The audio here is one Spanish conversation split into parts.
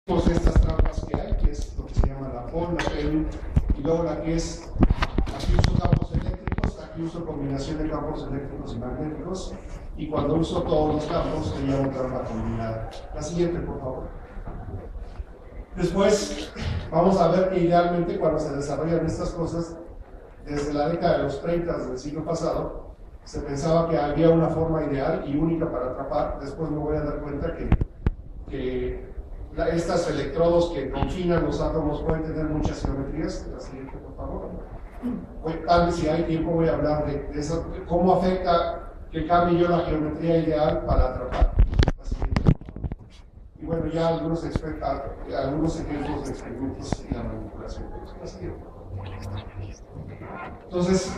Estas trampas que hay, que es lo que se llama la POL, la PEN, y luego la que es, aquí uso campos eléctricos, aquí uso combinación de campos eléctricos y magnéticos, y cuando uso todos los campos se llama trampa combinada. La siguiente, por favor. Después, vamos a ver que idealmente cuando se desarrollan estas cosas, desde la década de los 30 del siglo pasado, se pensaba que había una forma ideal y única para atrapar. Después me voy a dar cuenta que estos electrodos que confinan los átomos pueden tener muchas geometrías. La siguiente, por favor. Tal vez si hay tiempo voy a hablar de eso, cómo afecta que cambie yo la geometría ideal para atrapar. La siguiente. Y bueno, ya algunos ejemplos de experimentos y la manipulación. La siguiente. Entonces,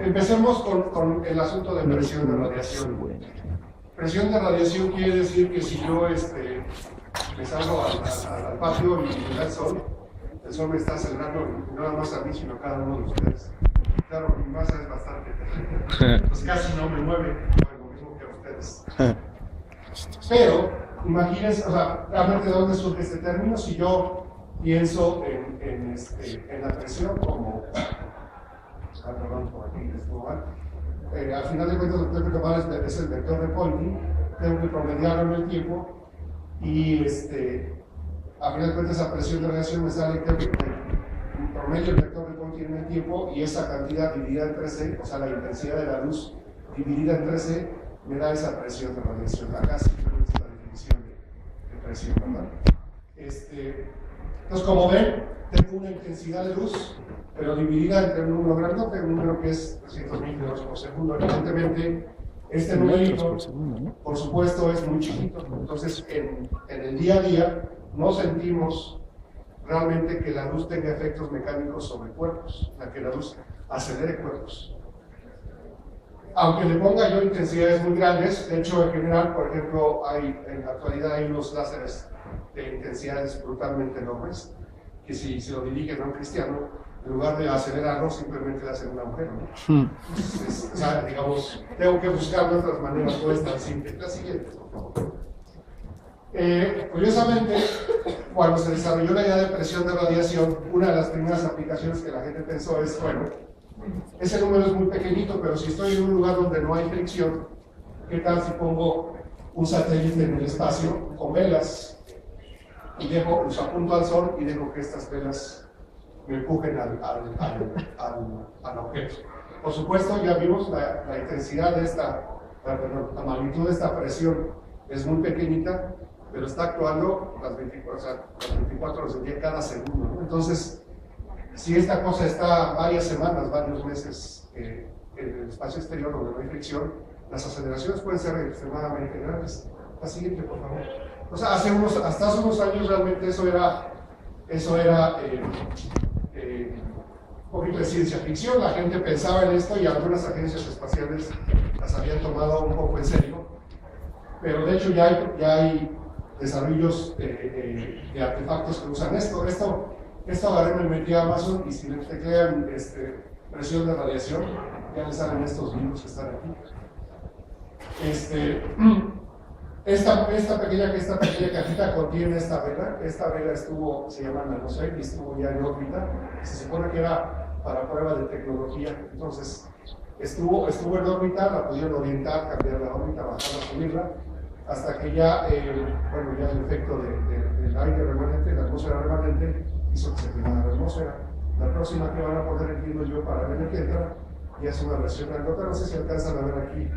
empecemos con el asunto de presión de radiación. Presión de radiación quiere decir que si yo me salgo al patio y me da el sol me está acelerando no nada más a mí, sino a cada uno de ustedes. Claro, mi masa es bastante, pues casi no me mueve, lo mismo que a ustedes. Pero, imagínense, o sea, realmente de dónde surge este término. Si yo pienso en la presión como, perdón, por aquí estuvo mal. Al final de cuentas, lo que tengo que tomar es el vector de Poynting, tengo que promediarlo en el tiempo y a final de cuentas esa presión de radiación me sale que promedio el vector de Poynting en el tiempo y esa cantidad dividida entre C, o sea la intensidad de la luz dividida entre C, me da esa presión de radiación. Acá simplemente es la definición de presión, ¿verdad? Entonces, como ven, tengo una intensidad de luz, pero dividida entre un número grandote, un número que es 300.000 metros por segundo. Evidentemente, este numerito, por supuesto, es muy chiquito. Entonces, en el día a día, no sentimos realmente que la luz tenga efectos mecánicos sobre cuerpos, o sea, que la luz acelere cuerpos. Aunque le ponga yo intensidades muy grandes, de hecho, en general, por ejemplo, en la actualidad hay unos láseres de intensidades brutalmente enormes, que si se lo dirigen a un cristiano, en lugar de acelerarlo, simplemente le hacen un agujero, ¿no? Entonces, o sea, digamos, tengo que buscar de otras maneras, no es tan simple. La siguiente, por favor. Curiosamente, cuando se desarrolló la idea de presión de radiación, una de las primeras aplicaciones que la gente pensó es, bueno, ese número es muy pequeñito, pero si estoy en un lugar donde no hay fricción, ¿qué tal si pongo un satélite en el espacio con velas y los apunto al sol y dejo que estas velas me empujen al objeto? Por supuesto, ya vimos la intensidad de la magnitud de esta presión es muy pequeñita, pero está actuando las 24 horas del día cada segundo, ¿no? Entonces, si esta cosa está varias semanas, varios meses en el espacio exterior donde no hay fricción, las aceleraciones pueden ser extremadamente grandes. La siguiente, por favor. O sea, hasta hace unos años realmente eso era un poquito de ciencia ficción. La gente pensaba en esto y algunas agencias espaciales las habían tomado un poco en serio. Pero de hecho ya hay desarrollos de artefactos que usan esto. Esto agarré, me metí a Amazon y si le teclean presión de radiación, ya les salen estos libros que están aquí. Esta pequeña cajita contiene esta vela. Esta vela se llama NanoSafe y estuvo ya en órbita. Se supone que era para prueba de tecnología. Entonces, estuvo en órbita, la pudieron orientar, cambiar la órbita, bajarla, subirla, hasta que ya el efecto del aire remanente, la atmósfera remanente, hizo que se quemara la atmósfera. La próxima que van a poner, entiendo yo, para el año que entra, ya es una versión grandota. No sé si alcanzan a ver aquí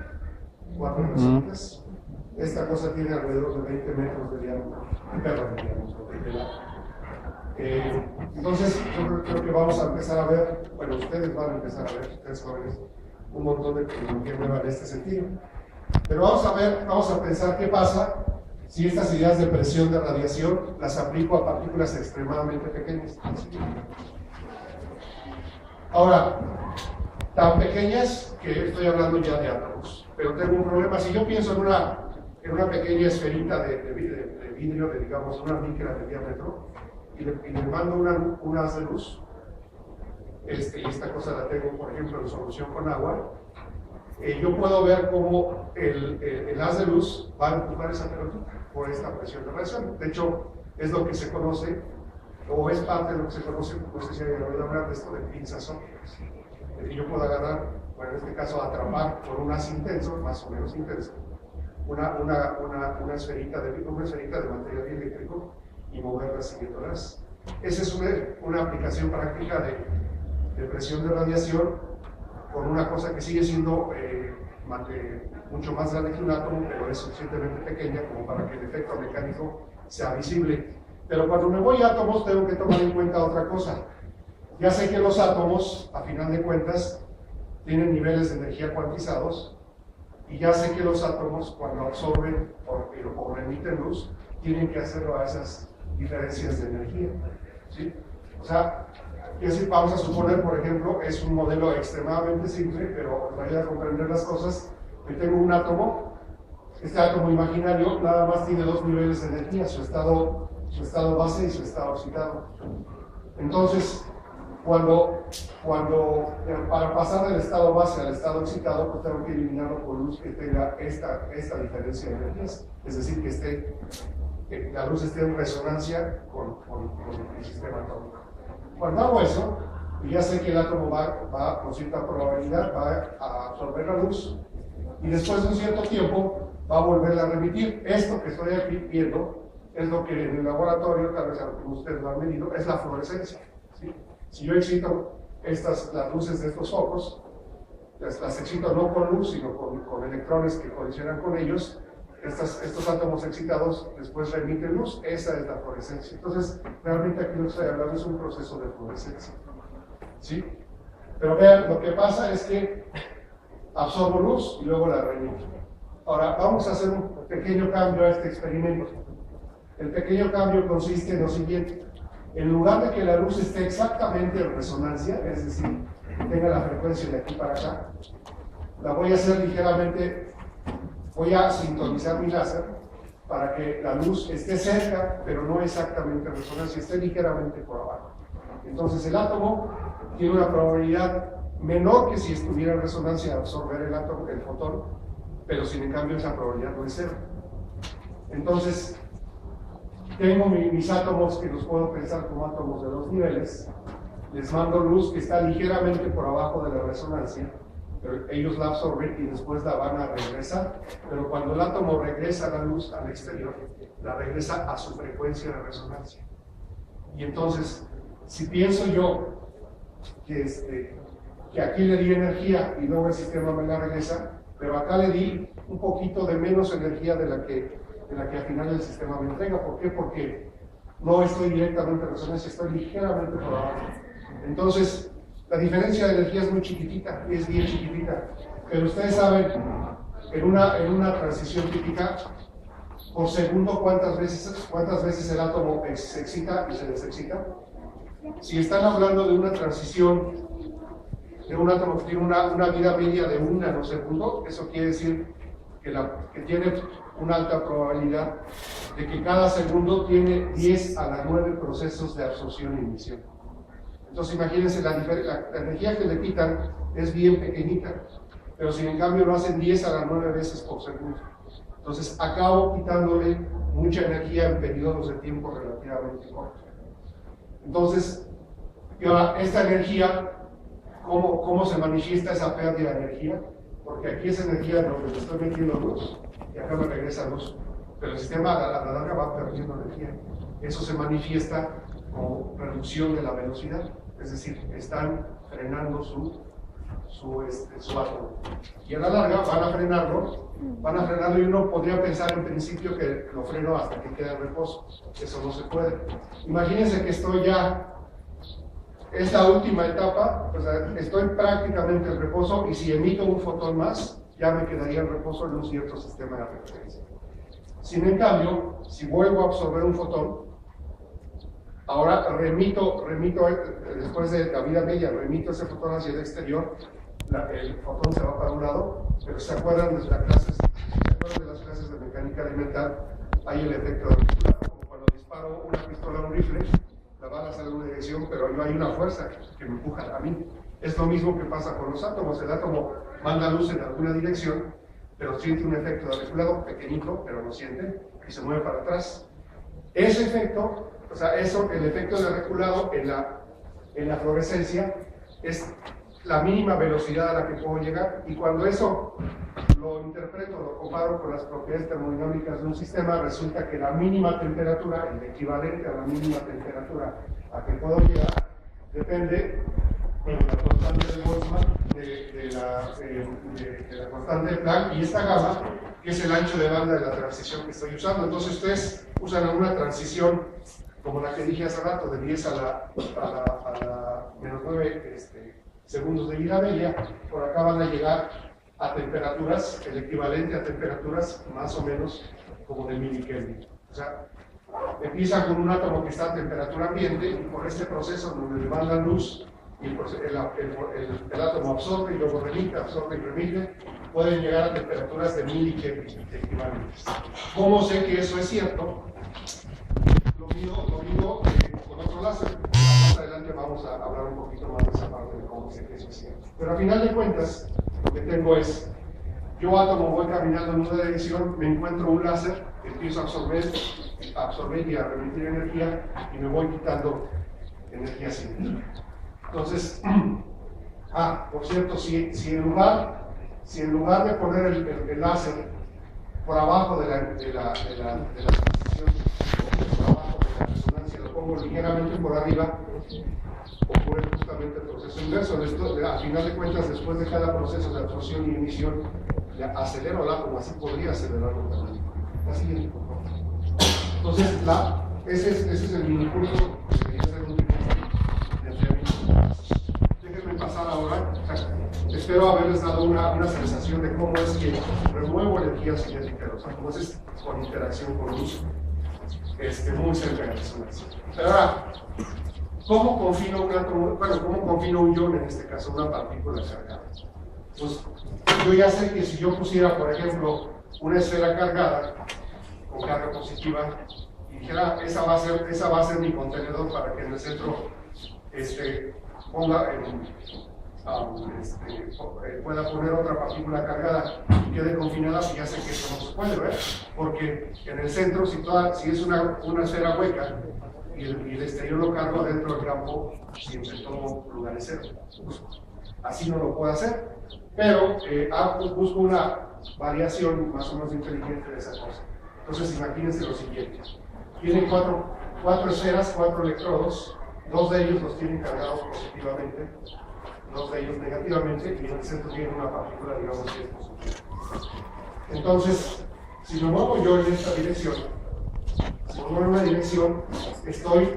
4 versiones. Esta cosa tiene alrededor de 20 metros de diámetro, entonces, yo creo que vamos a empezar a ver, bueno, ustedes van a empezar a ver, ustedes jóvenes, un montón de tecnología nueva en este sentido. Pero vamos a pensar qué pasa si estas ideas de presión de radiación las aplico a partículas extremadamente pequeñas. Ahora, tan pequeñas que estoy hablando ya de átomos, pero tengo un problema. Si yo pienso en una pequeña esferita de vidrio, digamos una micra de diámetro, y le mando un haz de luz, y esta cosa la tengo, por ejemplo, en solución con agua, yo puedo ver cómo el haz de luz va a empujar esa pelotita por esta presión de radiación. De hecho, es lo que se conoce, o es parte de lo que se conoce, no sé si hay oído hablar de esto de pinzas ópticas. De que yo puedo agarrar, bueno, en este caso atrapar con un haz intenso, más o menos intenso, una esferita de material eléctrico y moverla siguiéndolas. Esa es una aplicación práctica de presión de radiación con una cosa que sigue siendo mucho más grande que un átomo, pero es suficientemente pequeña como para que el efecto mecánico sea visible. Pero cuando me voy a átomos tengo que tomar en cuenta otra cosa. Ya sé que los átomos, a final de cuentas, tienen niveles de energía cuantizados, y ya sé que los átomos, cuando absorben o remiten luz, tienen que hacerlo a esas diferencias de energía, ¿sí? O sea, vamos a suponer, por ejemplo, es un modelo extremadamente simple, pero para ayudar a comprender las cosas, que tengo un átomo, este átomo imaginario nada más tiene dos niveles de energía, su estado base y su estado excitado. Entonces, para pasar del estado base al estado excitado, pues tengo que eliminarlo por luz que tenga esta diferencia de energías, es decir, que la luz esté en resonancia con el sistema atómico. Cuando hago eso, ya sé que el átomo va con cierta probabilidad a absorber la luz y después de un cierto tiempo va a volverla a remitir. Esto que estoy aquí viendo es lo que en el laboratorio, tal vez ustedes lo han medido, es la fluorescencia, ¿sí? Si yo excito las luces de estos focos, las excito no con luz, sino con electrones que colisionan con ellos, estos átomos excitados después remiten luz, esa es la fluorescencia. Entonces, realmente aquí lo que estoy hablando es un proceso de fluorescencia, ¿sí? Pero vean, lo que pasa es que absorbo luz y luego la remito. Ahora, vamos a hacer un pequeño cambio a este experimento. El pequeño cambio consiste en lo siguiente. En lugar de que la luz esté exactamente en resonancia, es decir, tenga la frecuencia de aquí para acá, la voy a hacer ligeramente, voy a sintonizar mi láser para que la luz esté cerca, pero no exactamente en resonancia, esté ligeramente por abajo. Entonces el átomo tiene una probabilidad menor que si estuviera en resonancia de absorber el fotón, pero sin en cambio esa probabilidad no es cero. Entonces, tengo mis átomos que los puedo pensar como átomos de dos niveles, les mando luz que está ligeramente por abajo de la resonancia, pero ellos la absorben y después la van a regresar. Pero cuando el átomo regresa la luz al exterior, la regresa a su frecuencia de resonancia. Y entonces, si pienso yo que aquí le di energía y luego el sistema me la regresa, pero acá le di un poquito de menos energía de la que al final el sistema me entrega. ¿Por qué? Porque no estoy directamente en resonancia, estoy ligeramente por abajo. Entonces, la diferencia de energía es muy chiquitita, es bien chiquitita. Pero ustedes saben, en una transición típica, por segundo, ¿cuántas veces el átomo se excita y se desexcita? Si están hablando de una transición de un átomo que tiene una vida media de 1 nanosegundo, eso quiere decir que tiene una alta probabilidad de que cada segundo tiene 10 a la 9 procesos de absorción y emisión. Entonces imagínense, la energía que le quitan es bien pequeñita, pero si en cambio lo hacen 10 a la 9 veces por segundo. Entonces acabo quitándole mucha energía en periodos de tiempo relativamente cortos. Entonces, y ahora, esta energía, ¿cómo se manifiesta esa pérdida de energía? Porque aquí esa energía donde le estoy metiendo luz y acá me regresa luz, pero el sistema a la larga va perdiendo energía. Eso se manifiesta como reducción de la velocidad, es decir, están frenando su átomo. Y a la larga van a frenarlo y uno podría pensar en principio que lo freno hasta que quede en reposo. Eso no se puede. Imagínense que estoy ya, esta última etapa, o sea, estoy prácticamente en reposo y si emito un fotón más, ya me quedaría en reposo en un cierto sistema de referencia. Sin en cambio, si vuelvo a absorber un fotón, ahora remito después de la vida media, remito ese fotón hacia el exterior, el fotón se va para un lado, pero ¿se acuerdan de las clases de mecánica elemental? Hay el efecto de rifle, como cuando disparo una pistola a un rifle, la bala sale en una dirección, pero no hay una fuerza que me empuja a mí. Es lo mismo que pasa con los átomos. El átomo manda luz en alguna dirección, pero siente un efecto de reflado pequeñito, pero lo siente, y se mueve para atrás. Ese efecto, o sea, el efecto de reculado en la fluorescencia es la mínima velocidad a la que puedo llegar, y cuando eso lo interpreto, lo comparo con las propiedades termodinámicas de un sistema, resulta que la mínima temperatura, el equivalente a la mínima temperatura a que puedo llegar, depende de la constante de Boltzmann, de la constante de Planck y esta gamma, que es el ancho de banda de la transición que estoy usando. Entonces ustedes usan una transición como la que dije hace rato, de 10 a la menos 9 segundos de vida media. Por acá van a llegar a temperaturas, el equivalente a temperaturas más o menos como de milikelvin. O sea, empieza con un átomo que está a temperatura ambiente, y por este proceso donde le mandan luz y el átomo absorbe y luego remite, absorbe y remite, pueden llegar a temperaturas de milikelvin equivalentes. ¿Cómo sé que eso es cierto? Lo mido con otro láser. Más adelante vamos a hablar un poquito más de esa parte de cómo sé que eso es cierto. Pero a final de cuentas, lo que tengo es, yo átomo voy caminando en una dirección, me encuentro un láser, empiezo a absorber y a remitir energía, y me voy quitando energía cinética. Entonces, por cierto, si en lugar de poner el láser por abajo de la transición, por abajo de la resonancia, lo pongo ligeramente por arriba, ocurre justamente el proceso inverso. A final de cuentas, después de cada proceso de absorción y emisión, acelero el átomo, así podría acelerarlo también. La siguiente, por favor. Entonces, ese es el mini curso que debería ser un de enfriamiento. Déjenme pasar ahora. Espero haberles dado una sensación de cómo es que remuevo energía cinética de los átomos. Es con interacción con luz, muy cerca de la resonancia. Pero ahora, ¿cómo confino un átomo? Bueno, ¿cómo confino un ion, en este caso una partícula cargada? Pues yo ya sé que si yo pusiera, por ejemplo, una esfera cargada con carga positiva y dijera, esa va a ser mi contenedor para que en el centro pueda poner otra partícula cargada y quede confinada, y ya sé que eso no se puede ver, porque en el centro, si es una esfera hueca y el exterior lo cargo dentro del campo, siempre en todo lugar es cero. Así no lo puedo hacer, pero busco una variación más o menos inteligente de esa cosa. Entonces imagínense lo siguiente: tienen cuatro esferas, 4 electrodos, 2 de ellos los tienen cargados positivamente, 2 de ellos negativamente, y en el centro tienen una partícula, digamos, que es positiva. Entonces, si me muevo yo en esta dirección, si me muevo en una dirección, estoy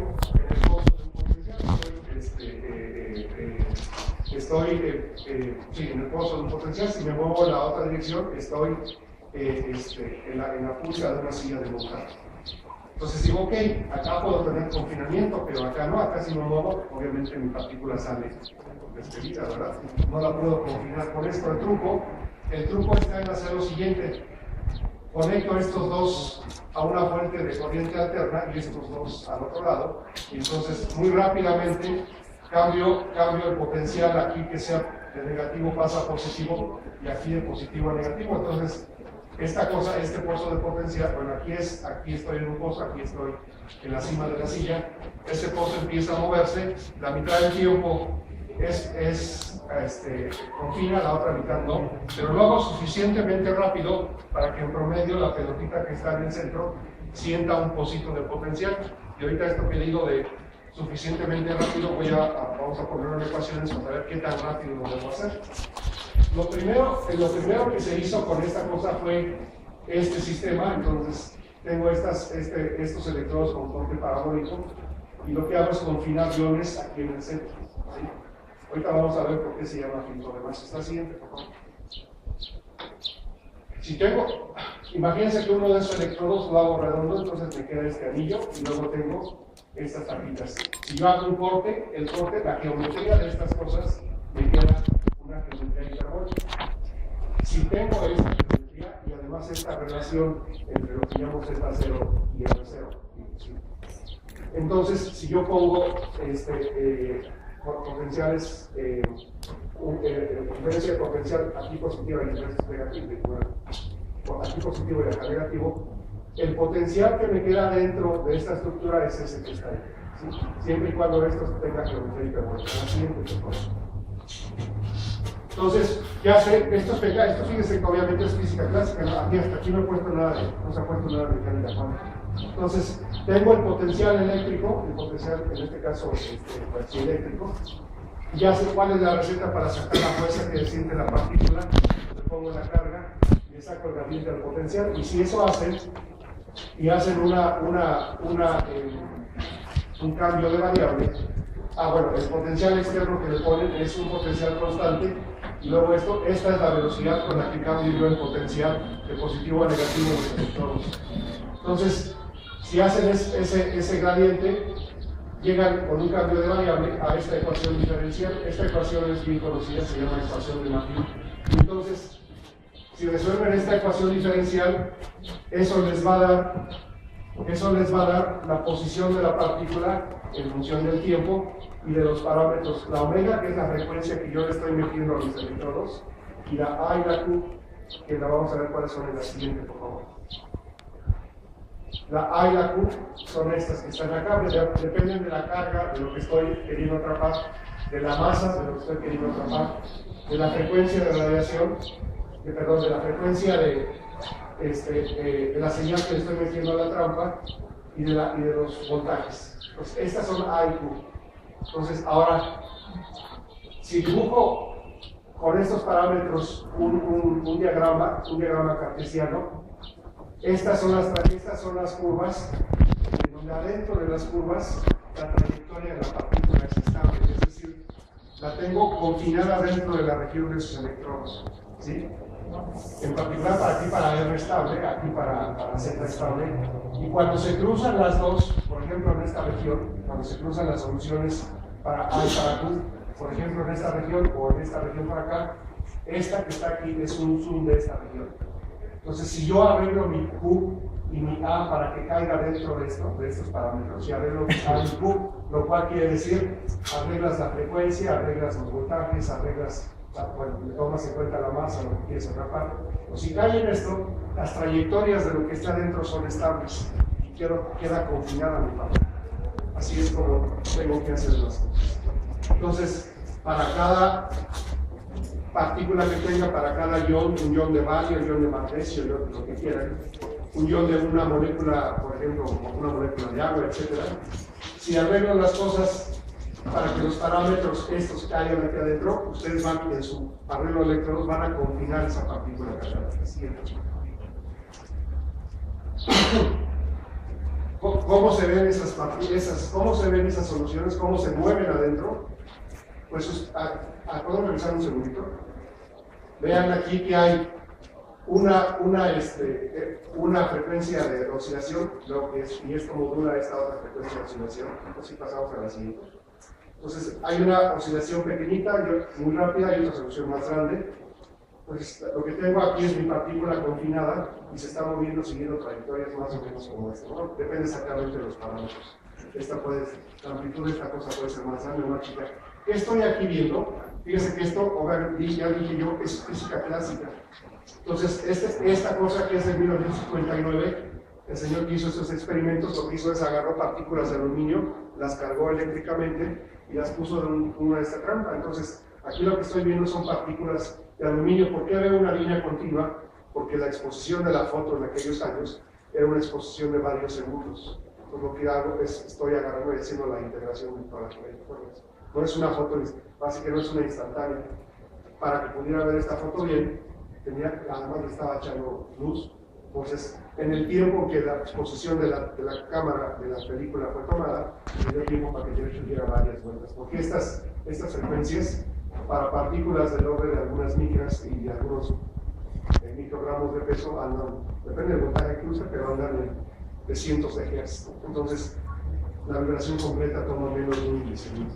en el pozo de un potencial, en el pozo de un potencial. Si me muevo en la otra dirección, estoy en la punta de una silla de montaje. Entonces digo, ok, acá puedo tener confinamiento, pero acá no, acá si me muevo, obviamente mi partícula sale despedida, ¿verdad? No la puedo confinar con esto. El truco está en hacer lo siguiente: conecto estos dos a una fuente de corriente alterna y estos dos al otro lado, y entonces muy rápidamente cambio el potencial aquí, que sea de negativo pasa a positivo, y aquí de positivo a negativo. Entonces esta cosa, este pozo de potencial, bueno, aquí estoy en un pozo, aquí estoy en la cima de la silla. Este pozo empieza a moverse, la mitad del tiempo confina, la otra mitad no, pero lo hago suficientemente rápido para que en promedio la pelotita que está en el centro sienta un pocito de potencial. Y ahorita esto que digo de suficientemente rápido, vamos a poner una ecuación para ver qué tan rápido lo debo hacer. Lo primero que se hizo con esta cosa fue este sistema. Entonces tengo estos electrodos con corte parabólico, y lo que hago es confinar iones aquí en el centro, ¿sí? Ahorita vamos a ver por qué se llama filtro de masa. Está siguiente, por favor. Imagínense que uno de esos electrodos lo hago redondo, entonces me queda este anillo, y luego tengo estas tapitas. Si yo hago un corte, la geometría de estas cosas me queda una geometría hiperbólica. Si tengo esta geometría y además esta relación entre lo que llamamos Z0 y R0, ¿sí? Entonces, si yo pongo potenciales, diferencia de potencial aquí positiva y diferencia negativa, aquí positivo y acá negativo, el potencial que me queda dentro de esta estructura es ese que está ahí, ¿sí? Siempre y cuando esto tenga geometría hiperbólica. La siguiente, por favor. Entonces, ya sé, esto fíjense que obviamente es física clásica, ¿no? Hasta aquí no he puesto nada no se ha puesto nada de mecánica cuántica. Entonces, tengo el potencial eléctrico, el potencial, en este caso, pues, eléctrico, y ya sé cuál es la receta para sacar la fuerza que siente la partícula, le pongo la carga, y le saco el gradiente del potencial, y si eso hacen, y hacen un cambio de variable, bueno, el potencial externo que le ponen es un potencial constante, y luego esta es la velocidad con la que cambio yo el potencial de positivo a negativo de los electrones. Entonces, si hacen ese gradiente, llegan con un cambio de variable a esta ecuación diferencial. Esta ecuación es bien conocida, se llama ecuación de Mafield. Entonces, si resuelven esta ecuación diferencial, eso les va a dar la posición de la partícula en función del tiempo y de los parámetros, la omega, que es la frecuencia que yo le estoy metiendo a los electrodos, y la A y la Q, que la vamos a ver cuáles son en la siguiente, por favor. La A y la Q son estas que están acá, dependen de la carga, de lo que estoy queriendo atrapar, de la masa, de lo que estoy queriendo atrapar, de la frecuencia de radiación, de la frecuencia de la señal que le estoy metiendo a la trampa y de los voltajes. Entonces, estas son A y Q. Entonces, ahora, si dibujo con estos parámetros un diagrama cartesiano, estas son las curvas, en donde adentro de las curvas la trayectoria de la partícula es estable, es decir, la tengo confinada dentro de la región de sus electrones, ¿sí? En particular para R estable, aquí para Z estable, y cuando se cruzan las dos, por ejemplo en esta región, cuando se cruzan las soluciones para A y para Q, por ejemplo en esta región o en esta región para acá, esta que está aquí es un zoom de esta región. Entonces, si yo arreglo mi Q y mi A para que caiga dentro de estos parámetros, y arreglo mi A y Q, lo cual quiere decir, arreglas la frecuencia, arreglas los voltajes, le tomas en cuenta la masa, lo que quieres atrapar. O si cae en esto, las trayectorias de lo que está dentro son estables y queda confinada mi partícula. Así es como tengo que hacer las cosas. Entonces, para cada partícula que tenga, para cada ion, un ion de bario, un ion de magnesio, lo que quieran, un ion de una molécula, por ejemplo, una molécula de agua, etc. Si arreglo las cosas para que los parámetros estos caigan aquí adentro, ustedes van en su arreglo de electrodos van a confinar esa partícula que está así. ¿Cómo se ven cómo se ven esas soluciones? ¿Cómo se mueven adentro? Pues, ¿puedo revisar un segundito? Vean aquí que hay una frecuencia de oscilación, y esto modula esta otra frecuencia de oscilación. Entonces, pasamos a la siguiente. Entonces, hay una oscilación pequeñita, muy rápida, y otra oscilación más grande. Pues lo que tengo aquí es mi partícula confinada y se está moviendo siguiendo trayectorias más o menos como esta, ¿no? Depende exactamente de los parámetros. La amplitud de esta cosa puede ser más grande o más chica. ¿Qué estoy aquí viendo? Fíjense que esto, ya dije yo, es física clásica. Entonces, esta cosa que es de 1959, el señor que hizo estos experimentos, lo que hizo es agarró partículas de aluminio, las cargó eléctricamente y las puso en una de esta trampa. Entonces, aquí lo que estoy viendo son partículas de aluminio. ¿Por qué veo una línea continua? Porque la exposición de la foto en aquellos años era una exposición de varios segundos. Pues lo que hago es, estoy agarrando y haciendo la integración de todas las trayectorias. No es una foto, básicamente no es una instantánea. Para que pudiera ver esta foto bien, además le estaba echando luz. Entonces, en el tiempo que la exposición de la cámara de la película fue tomada, me dio tiempo para que yo diera varias vueltas. Porque estas frecuencias, para partículas del orden de algunas micras y de algunos microgramos de peso, andan, depende del voltaje que use, pero andan de cientos de hertz. Entonces, la vibración completa toma menos de un milisegundo.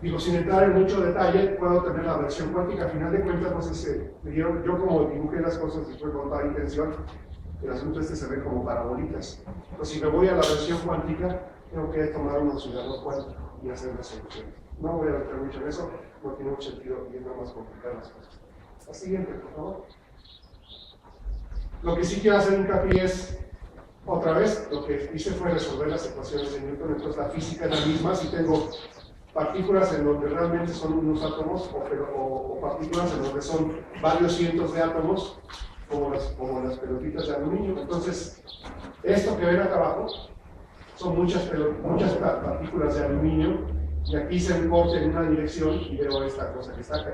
Digo, sin entrar en mucho detalle, puedo tener la versión cuántica. Al final de cuentas, no sé si yo como dibujé las cosas después con toda intención, el asunto se ve como parabolitas. Entonces, si me voy a la versión cuántica, tengo que tomar un oscilador cuántico y hacer las soluciones. No voy a meter mucho en eso, no tiene mucho sentido y es nada más complicar las cosas. La siguiente, por favor. Lo que sí quiero hacer hincapié es, otra vez, lo que hice fue resolver las ecuaciones de Newton, entonces la física es la misma. Si tengo partículas en donde realmente son unos átomos o partículas en donde son varios cientos de átomos, como las pelotitas de aluminio. Entonces, esto que ven acá abajo son muchas partículas de aluminio, y aquí se corte en una dirección y veo esta cosa que está acá.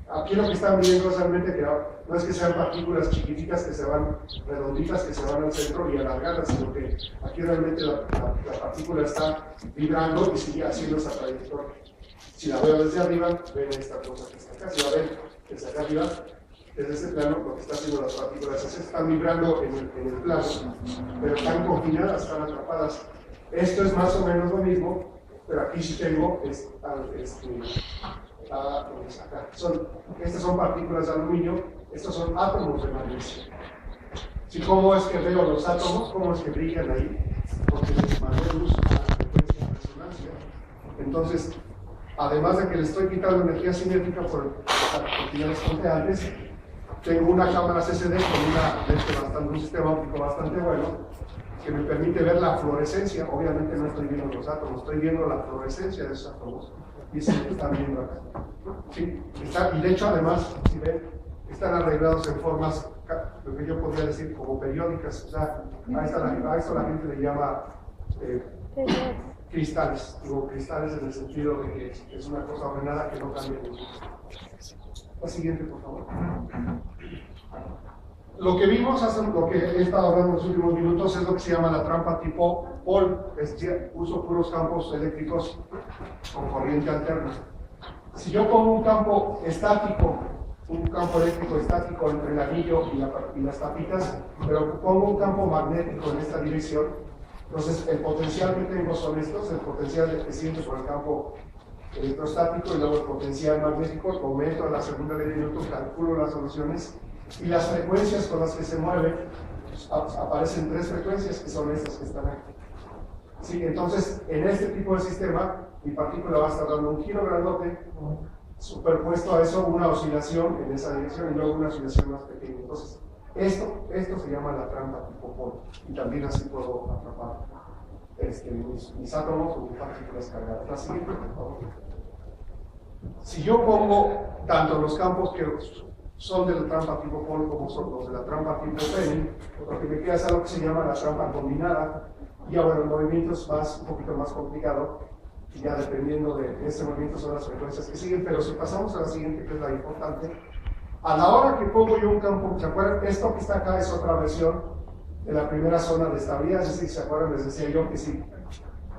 Aquí lo que están viendo es realmente que no es que sean partículas chiquititas que se van, redonditas que se van al centro y alargadas, sino que aquí realmente la partícula está vibrando y sigue haciendo esa trayectoria. Si la veo desde arriba, ven esta cosa que está acá. Si la ven desde acá arriba, desde ese plano, lo que está haciendo las partículas es que están vibrando en el plano, pero están confinadas, están atrapadas. Esto es más o menos lo mismo, pero aquí sí tengo acá. Estas son partículas de aluminio, estos son átomos de magnesio. ¿Sí? ¿Cómo es que veo los átomos? ¿Cómo es que brillan ahí? Porque les mandé luz a la frecuencia de resonancia. Entonces, además de que le estoy quitando energía cinética porque ya les conté antes, tengo una cámara CCD con un sistema óptico bastante bueno que me permite ver la fluorescencia. Obviamente no estoy viendo los átomos, estoy viendo la fluorescencia de esos átomos. Y eso que están viendo acá. ¿Sí? Y de hecho, además, si ven, están arreglados en formas, lo que yo podría decir, como periódicas. O sea, a esto la gente le llama cristales. Digo cristales en el sentido de que es una cosa ordenada que no cambia mucho. La siguiente, por favor. Lo que vimos, lo que he estado hablando en los últimos minutos, es lo que se llama la trampa tipo Paul, es decir, uso puros campos eléctricos con corriente alterna. Si yo pongo un campo estático, un campo eléctrico estático entre el anillo y las tapitas, pero pongo un campo magnético en esta dirección, entonces el potencial que tengo son estos, el potencial que siento por el campo electrostático y luego el potencial magnético, aumento a la segunda ley de Newton, calculo las soluciones. Y las frecuencias con las que se mueven, aparecen tres frecuencias que son estas que están aquí. Sí, entonces, en este tipo de sistema, mi partícula va a estar dando un giro grandote, superpuesto a eso una oscilación en esa dirección y luego una oscilación más pequeña. Entonces, esto se llama la trampa tipo Paul. Y también así puedo atrapar mis átomos o mis partículas cargadas. La siguiente, por favor. Si yo pongo tanto los campos que son de la trampa tipo Paul como son los de la trampa tipo Penny, lo que me queda es algo que se llama la trampa combinada. Y ya bueno, el movimiento es un poquito más complicado, y ya dependiendo de este movimiento son las frecuencias que siguen, pero si pasamos a la siguiente, que es la importante, a la hora que pongo yo un campo, ¿se acuerdan? Esto que está acá es otra versión de la primera zona de estabilidad, es decir, ¿se acuerdan? Les decía yo que si